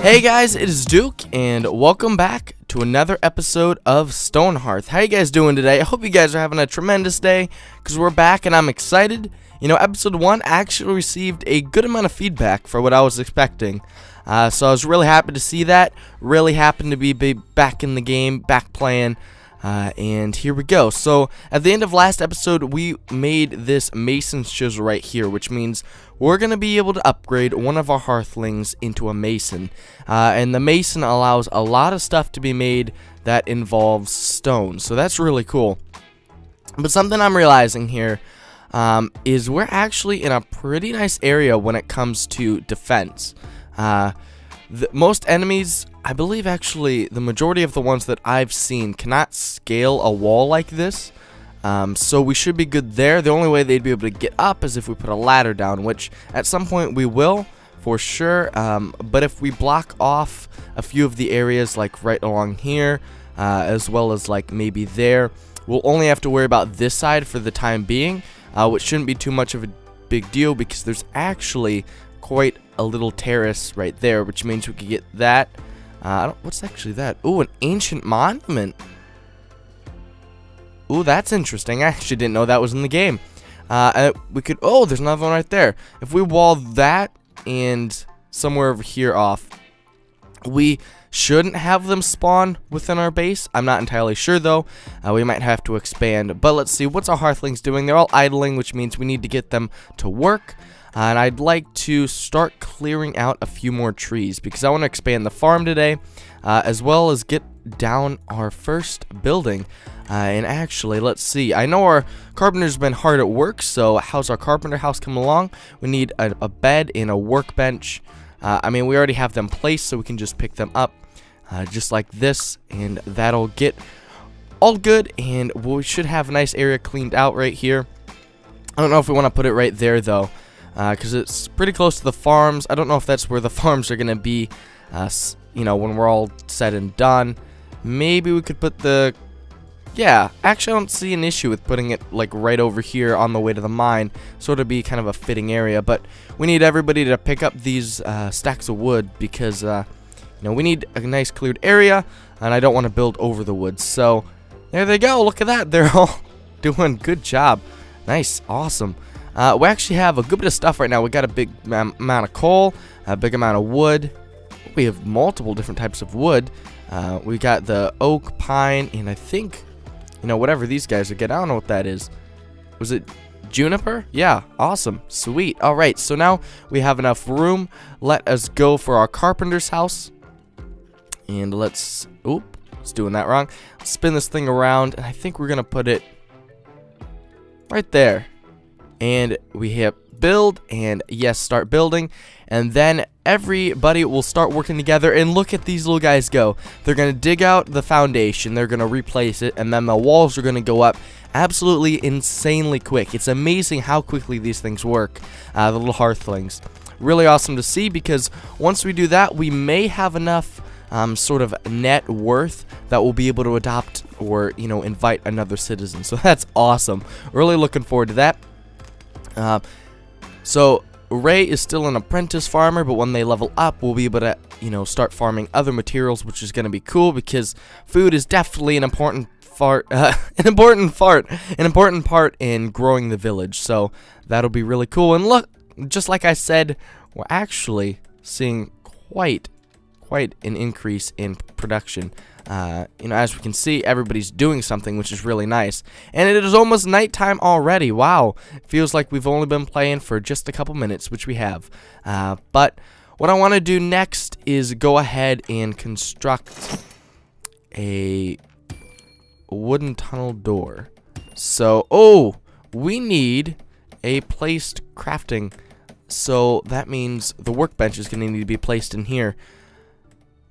Hey guys, it is Duke, and welcome back to another episode of Stonehearth. How you guys doing today? I hope you guys are having a tremendous day, because we're back and I'm excited. You know, episode 1 actually received a good amount of feedback for what I was expecting. So I was really happy to see that, really happy to be back in the game, back playing. And here we go. So at the end of last episode, we made this mason's chisel right here, which means we're going to be able to upgrade one of our hearthlings into a mason. And the mason allows a lot of stuff to be made that involves stone. So that's really cool. But something I'm realizing here is we're actually in a pretty nice area when it comes to defense. Most enemies, I believe actually the majority of the ones that I've seen cannot scale a wall like this. So we should be good there. The only way they'd be able to get up is if we put a ladder down, which at some point we will for sure. But if we block off a few of the areas like right along here, as well as like maybe there, we'll only have to worry about this side for the time being, which shouldn't be too much of a big deal because there's actually quite a little terrace right there, which means we could get that. What's actually that? Ooh, an ancient monument. Ooh, that's interesting. I actually didn't know that was in the game. We could, oh, there's another one right there. If we wall that and somewhere over here off, we shouldn't have them spawn within our base. I'm not entirely sure though. We might have to expand, but let's see. What's our hearthlings doing? They're all idling, which means we need to get them to work. And I'd like to start clearing out a few more trees because I want to expand the farm today, as well as get down our first building. And actually, let's see. I know our carpenter's been hard at work, so how's our carpenter house coming along? We need a bed and a workbench. I mean, we already have them placed, so we can just pick them up just like this, and that'll get all good, and we should have a nice area cleaned out right here. I don't know if we want to put it right there, though. Because it's pretty close to the farms. I don't know if that's where the farms are going to be, you know, when we're all said and done. Maybe we could put the... Yeah, actually I don't see an issue with putting it, like, right over here on the way to the mine. Sort of be kind of a fitting area. But we need everybody to pick up these stacks of wood because, you know, we need a nice cleared area. And I don't want to build over the woods. So, there they go. Look at that. They're all doing good job. Nice. Awesome. We actually have a good bit of stuff right now. We got a big amount of coal, a big amount of wood. We have multiple different types of wood. We got the oak, pine, and I think, you know, whatever these guys are getting. I don't know what that is. Was it juniper? Yeah, awesome. Sweet. All right, so now we have enough room. Let us go for our carpenter's house. And let's, oop, it's doing that wrong. Let's spin this thing around, and I think we're going to put it right there. And we hit build, and yes, start building, and then everybody will start working together. And look at these little guys go. They're going to dig out the foundation, they're going to replace it, and then the walls are going to go up absolutely insanely quick. It's amazing how quickly these things work, the little hearthlings. Really awesome to see, because once we do that, we may have enough sort of net worth that we'll be able to adopt or, you know, invite another citizen. So that's awesome. Really looking forward to that. So Ray is still an apprentice farmer, but when they level up, we'll be able to, you know, start farming other materials, which is going to be cool because food is definitely an important part in growing the village. So that'll be really cool. And look, just like I said, we're actually seeing quite an increase in production. You know, as we can see, everybody's doing something, which is really nice. And it is almost nighttime already. Wow. It feels like we've only been playing for just a couple minutes, which we have. But what I want to do next is go ahead and construct a wooden tunnel door. So, oh, we need a placed crafting. So that means the workbench is going to need to be placed in here,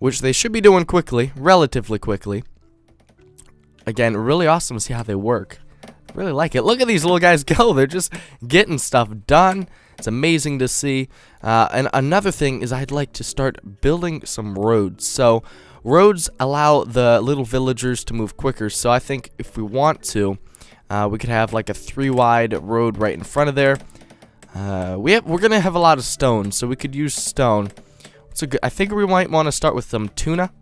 which they should be doing quickly, relatively quickly. Again, really awesome to see how they work. Really like it. Look at these little guys go. They're just getting stuff done. It's amazing to see. And another thing is I'd like to start building some roads. So roads allow the little villagers to move quicker. So I think if we want to, we could have like a 3-wide road right in front of there. We're going to have a lot of stone, so we could use stone. So good. I think we might want to start with some tuna,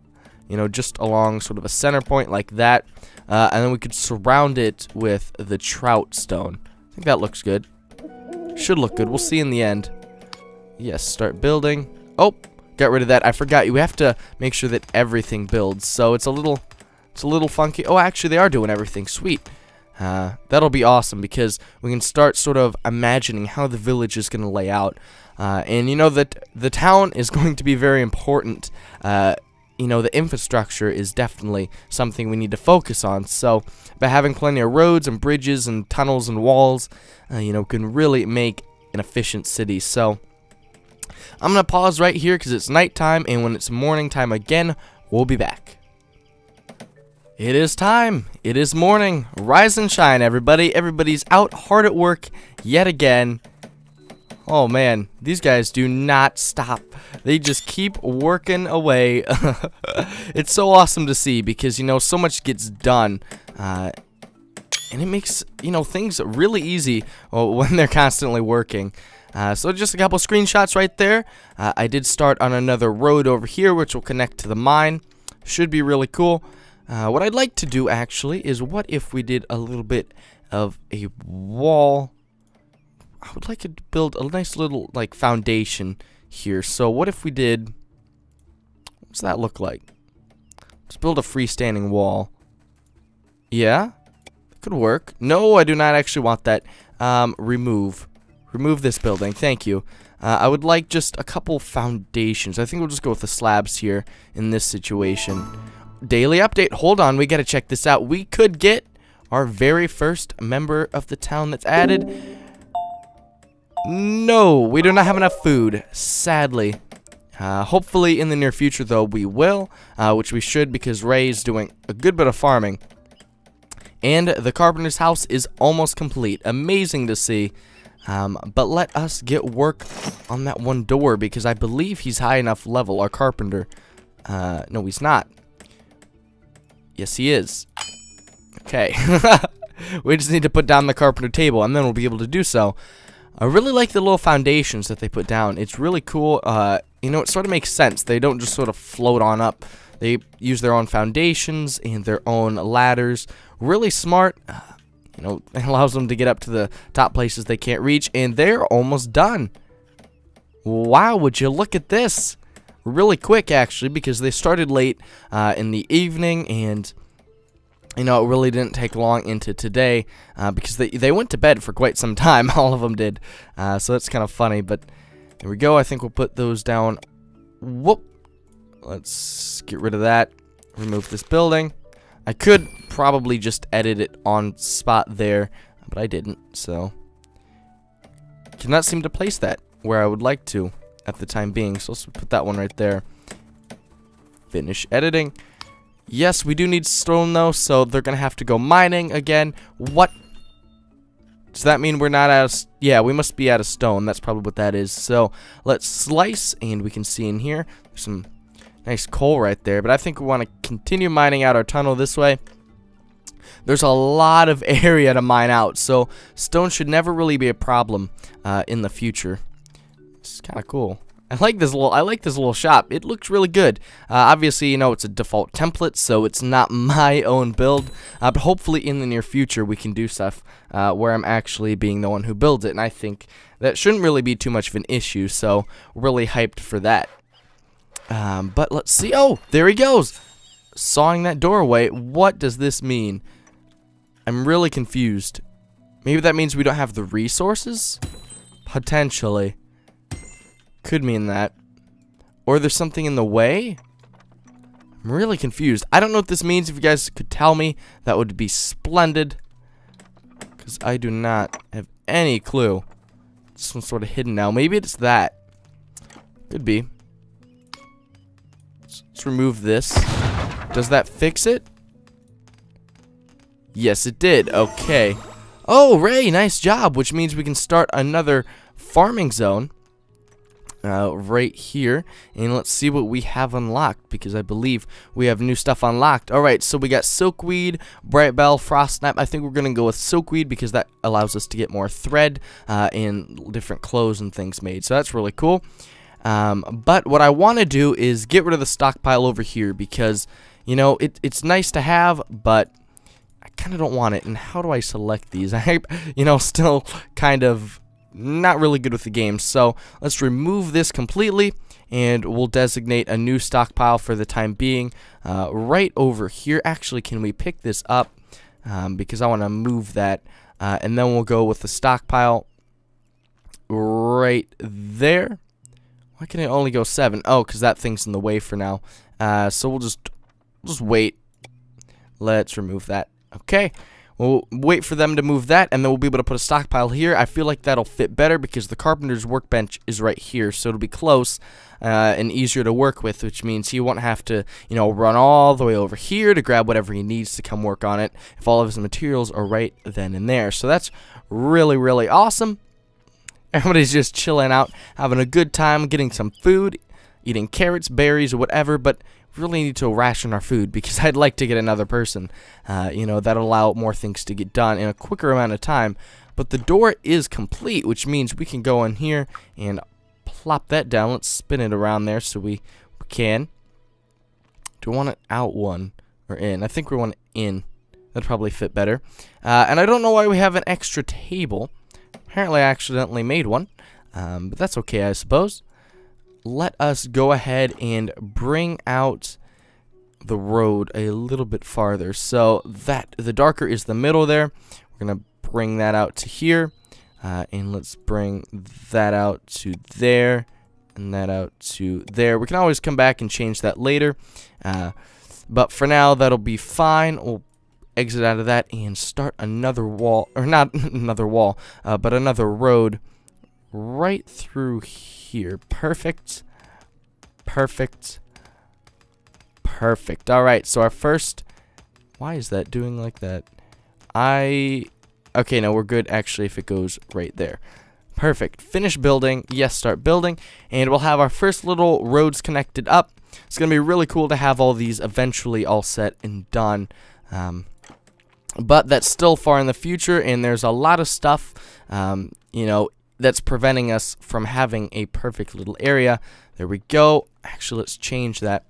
you know, just along sort of a center point like that, and then we could surround it with the trout stone. I think that looks good. Should look good. We'll see in the end. Yes, start building. Oh, got rid of that. I forgot. You have to make sure that everything builds. So it's a little funky. Oh, actually, they are doing everything. Sweet. That'll be awesome because we can start sort of imagining how the village is going to lay out. And you know that the town is going to be very important. You know, the infrastructure is definitely something we need to focus on. So by having plenty of roads and bridges and tunnels and walls, you know, can really make an efficient city. So I'm going to pause right here because it's nighttime, and when it's morning time again, we'll be back. It is time. It is morning. Rise and shine, everybody. Everybody's out hard at work yet again. Oh, man. These guys do not stop. They just keep working away. It's so awesome to see because, you know, so much gets done. And it makes, you know, things really easy when they're constantly working. So just a couple screenshots right there. I did start on another road over here, which will connect to the mine. Should be really cool. What I'd like to do, actually, is what if we did a little bit of a wall. I would like to build a nice little, like, foundation here. So what if we did, what's that look like? Let's build a freestanding wall. Yeah, could work. No, I do not actually want that. Remove this building. Thank you. I would like just a couple foundations. I think we'll just go with the slabs here in this situation. Daily update. Hold on, we gotta check this out. We could get our very first member of the town that's added. No, we do not have enough food, sadly. Hopefully in the near future, though, we will, which we should because Ray's doing a good bit of farming. And the carpenter's house is almost complete. Amazing to see. But let us get work on that one door because I believe he's high enough level, our carpenter. No, he's not. Yes, he is. Okay. We just need to put down the carpenter table, and then we'll be able to do so. I really like the little foundations that they put down. It's really cool. You know, it sort of makes sense. They don't just sort of float on up. They use their own foundations and their own ladders. Really smart. You know, it allows them to get up to the top places they can't reach, and they're almost done. Wow, would you look at this? Really quick, actually, because they started late in the evening, and you know, it really didn't take long into today because they went to bed for quite some time. All of them did. So that's kind of funny, but there we go. I think we'll put those down. Whoop. Let's get rid of that. Remove this building. I could probably just edit it on spot there, but I didn't, so cannot seem to place that where I would like to at the time being. So let's put that one right there. Finish editing. Yes, we do need stone though, so they're gonna have to go mining again. What? Does that mean we're not out of... Yeah, we must be out of stone. That's probably what that is. So let's slice, and we can see in here there's some nice coal right there. But I think we want to continue mining out our tunnel this way. There's a lot of area to mine out, so stone should never really be a problem in the future. It's kind of cool. I like this little shop. It looks really good. Obviously, you know, it's a default template, so it's not my own build. But hopefully in the near future, we can do stuff where I'm actually being the one who builds it. And I think that shouldn't really be too much of an issue, so really hyped for that. But let's see. Oh, there he goes. Sawing that doorway. What does this mean? I'm really confused. Maybe that means we don't have the resources? Potentially. Could mean that. Or there's something in the way? I'm really confused. I don't know what this means. If you guys could tell me, that would be splendid. Because I do not have any clue. This one's sort of hidden now. Maybe it's that. Could be. Let's remove this. Does that fix it? Yes, it did. Okay. Oh, Ray, nice job. Which means we can start another farming zone. Right here, and let's see what we have unlocked, because I believe we have new stuff unlocked. Alright, so we got Silkweed, Bright Bell, Frost Snap. I think we're gonna go with Silkweed because that allows us to get more thread and different clothes and things made, so that's really cool. But what I want to do is get rid of the stockpile over here because, you know, it's nice to have, but I kind of don't want it. And how do I select these? I, you know, still kind of not really good with the game. So let's remove this completely, and we'll designate a new stockpile for the time being right over here. Actually, can we pick this up? Because I want to move that, and then we'll go with the stockpile right there. Why can it only go 7? Oh, because that thing's in the way for now. So we'll just wait. Let's remove that. Okay. We'll wait for them to move that, and then we'll be able to put a stockpile here. I feel like that'll fit better because the carpenter's workbench is right here, so it'll be close and easier to work with, which means he won't have to, you know, run all the way over here to grab whatever he needs to come work on it if all of his materials are right then and there. So that's really, really awesome. Everybody's just chilling out, having a good time, getting some food, eating carrots, berries, or whatever, but really need to ration our food because I'd like to get another person, you know, that'll allow more things to get done in a quicker amount of time. But the door is complete, which means we can go in here and plop that down. Let's spin it around there so we can. Do we want it out one or in? I think we want it in. That'd probably fit better. And I don't know why we have an extra table. Apparently I accidentally made one, but that's okay, I suppose. Let us go ahead and bring out the road a little bit farther. So that the darker is the middle there. We're going to bring that out to here. And let's bring that out to there. And that out to there. We can always come back and change that later. But for now, that'll be fine. We'll exit out of that and start another wall. Or not another wall, but another road right through here. Perfect. Perfect. Perfect. Alright, so our first... Why is that doing like that? Okay, no, we're good actually if it goes right there. Perfect. Finish building. Yes, start building. And we'll have our first little roads connected up. It's going to be really cool to have all these eventually all set and done. But that's still far in the future, and there's a lot of stuff, you know, that's preventing us from having a perfect little area. There we go. Actually, let's change that.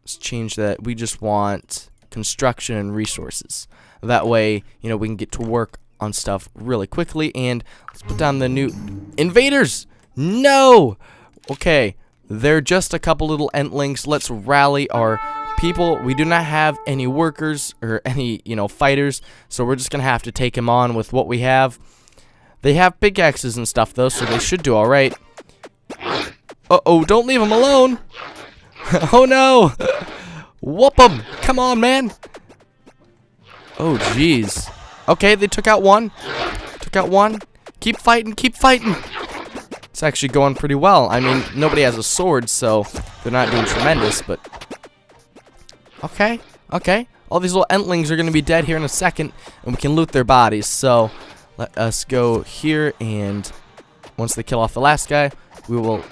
Let's change that. We just want construction and resources. That way, you know, we can get to work on stuff really quickly. And let's put down the new invaders. No. Okay, they're just a couple little entlings. Let's rally our people. We do not have any workers or any, you know, fighters, so we're just gonna have to take them on with what we have. They have pickaxes and stuff, though, so they should do all right. Uh-oh, don't leave them alone. Oh, no. Whoop them. Come on, man. Oh, jeez. Okay, they took out one. Took out one. Keep fighting. Keep fighting. It's actually going pretty well. I mean, nobody has a sword, so they're not doing tremendous, but... Okay. Okay. All these little entlings are going to be dead here in a second, and we can loot their bodies, so... Let us go here, and once they kill off the last guy, we will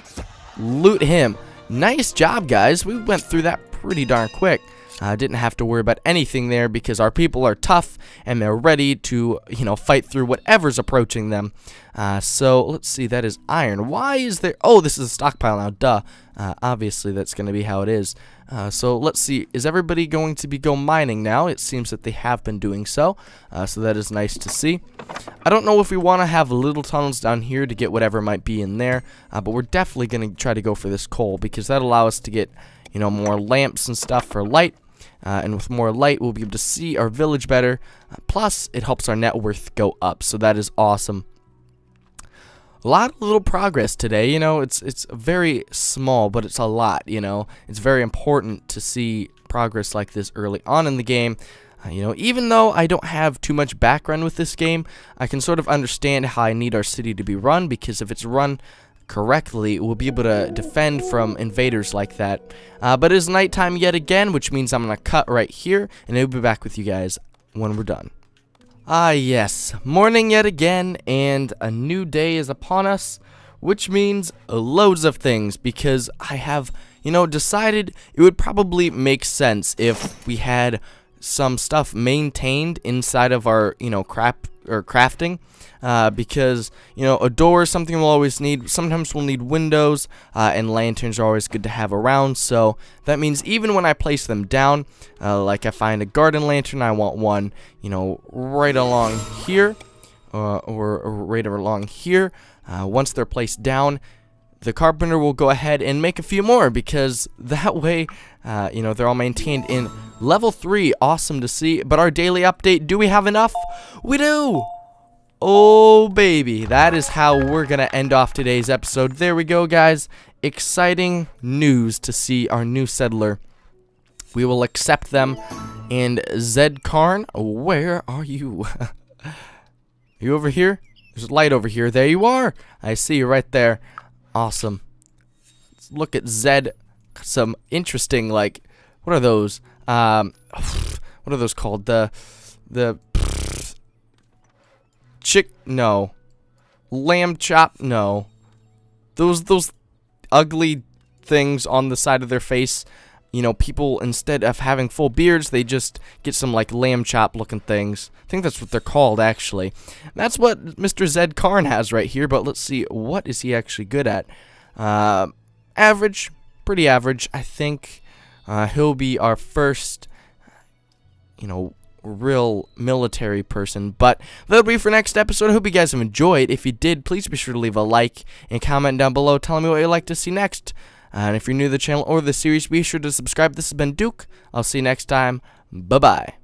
loot him. Nice job, guys. We went through that pretty darn quick. Didn't have to worry about anything there because our people are tough and they're ready to, you know, fight through whatever's approaching them. So let's see, that is iron. Why is there? Oh, this is a stockpile now. Duh. Obviously, that's going to be how it is. So let's see. Is everybody going to go mining now? It seems that they have been doing so. So that is nice to see. I don't know if we want to have little tunnels down here to get whatever might be in there. But we're definitely going to try to go for this coal because that'll allow us to get, you know, more lamps and stuff for light. And with more light, we'll be able to see our village better. Plus, it helps our net worth go up. So that is awesome. A lot of little progress today, you know, it's very small, but it's a lot, you know. It's very important to see progress like this early on in the game. You know, even though I don't have too much background with this game, I can sort of understand how I need our city to be run, because if it's run correctly, we'll be able to defend from invaders like that. But it is nighttime yet again, which means I'm going to cut right here, and I'll be back with you guys when we're done. Yes, morning yet again, and a new day is upon us, which means loads of things, because I have, you know, decided it would probably make sense if we had some stuff maintained inside of our, you know, or crafting, because a door is something we'll always need. Sometimes we'll need windows, and lanterns are always good to have around. So that means even when I place them down, like I find a garden lantern, I want one right along here, or right along here. Once they're placed down, the carpenter will go ahead and make a few more, because that way, they're all maintained in level 3. Awesome to see. But our daily update, do we have enough? We do! Oh, baby. That is how we're going to end off today's episode. There we go, guys. Exciting news to see our new settler. We will accept them. And Zed Karn, where are you? Are you over here? There's a light over here. There you are. I see you right there. Awesome. Let's look at Zed. Some interesting, what are those? What are those called? The no. Lamb chop, no. Those ugly things on the side of their face. People, instead of having full beards, they just get some, lamb chop looking things. I think that's what they're called, actually. That's what Mr. Zed Karn has right here, but let's see, what is he actually good at? Average. Pretty average. I think he'll be our first, real military person. But that'll be for next episode. I hope you guys have enjoyed. If you did, please be sure to leave a like and comment down below telling me what you'd like to see next. And if you're new to the channel or the series, be sure to subscribe. This has been Duke. I'll see you next time. Bye-bye.